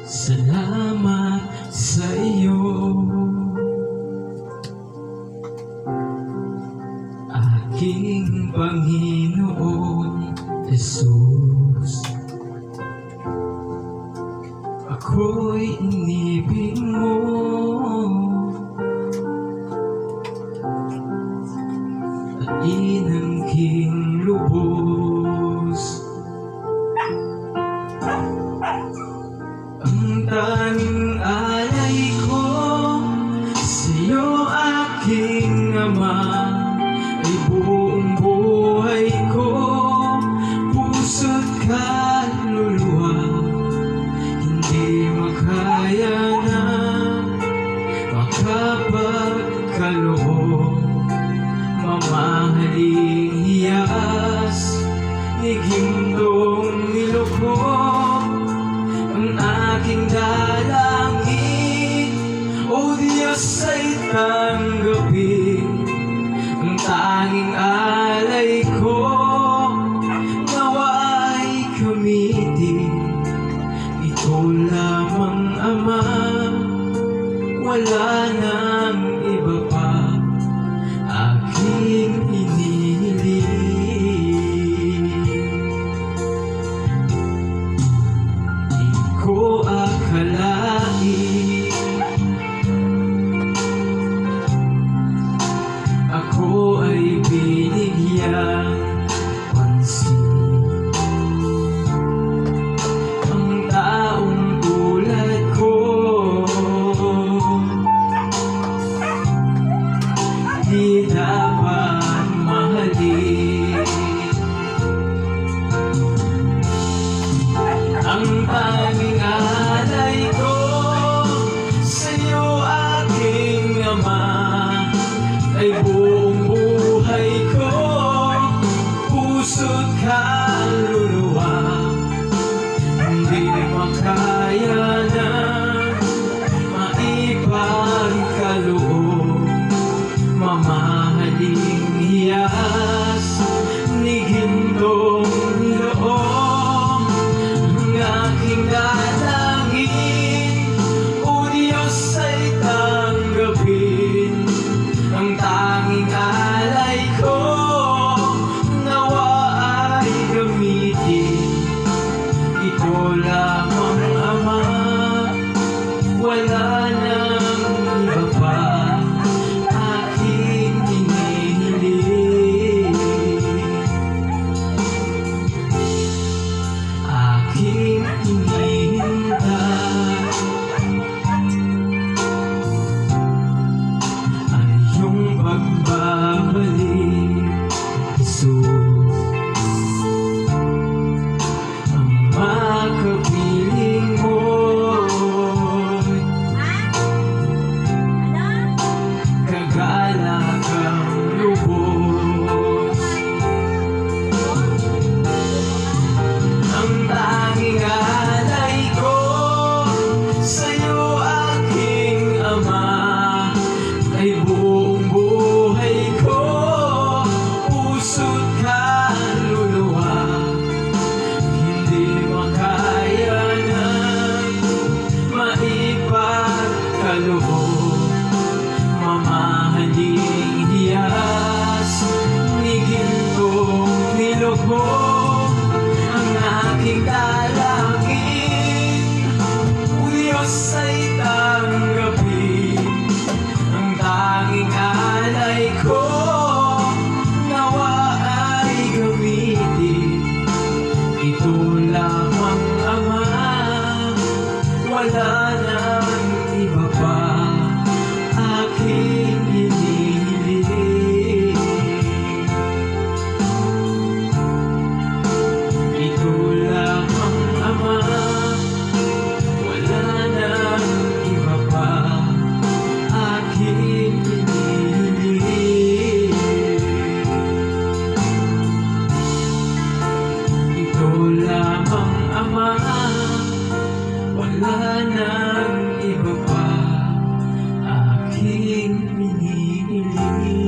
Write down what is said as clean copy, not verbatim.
Salamat sa iyo, aking Panginoon Jesus. Ako'y inibig mo, at inangking lubos. Ang tanging alay ko sa'yo, aking Ama, ay buong buhay ko, puso't kaluluwa. Hindi makaya na makapagkaloob, mamahaling hiyas ni gintong niloko. Ang aking dalangin, O Diyos, ay tanggapin. Ang tanging alay ko, nawa ay gamitin. Ito lamang, Ama, wala nang iba pa aking hinihiling. Ko akalain ako ay binigyan pansin. Ang taong tulad ko di dapat mahalin. Ang tanging alay ko sa'yo, aking Ama, ay buong buhay ko, puso't kaluluwa. Hindi makaya na maipagkaloob, mamahaling hiyas ni gintong loob. Aking dalangin, O Diyos, ay tanggapin. Ang tanging alay ko, nawa ay gamitin. Ito lamang, Ama, wala nang iba pa aking hinihiling. Aking hinihintay ang iyong pagbabalik, Jesus. Ang makapiling mo'y ng iba pa aking hinihiling.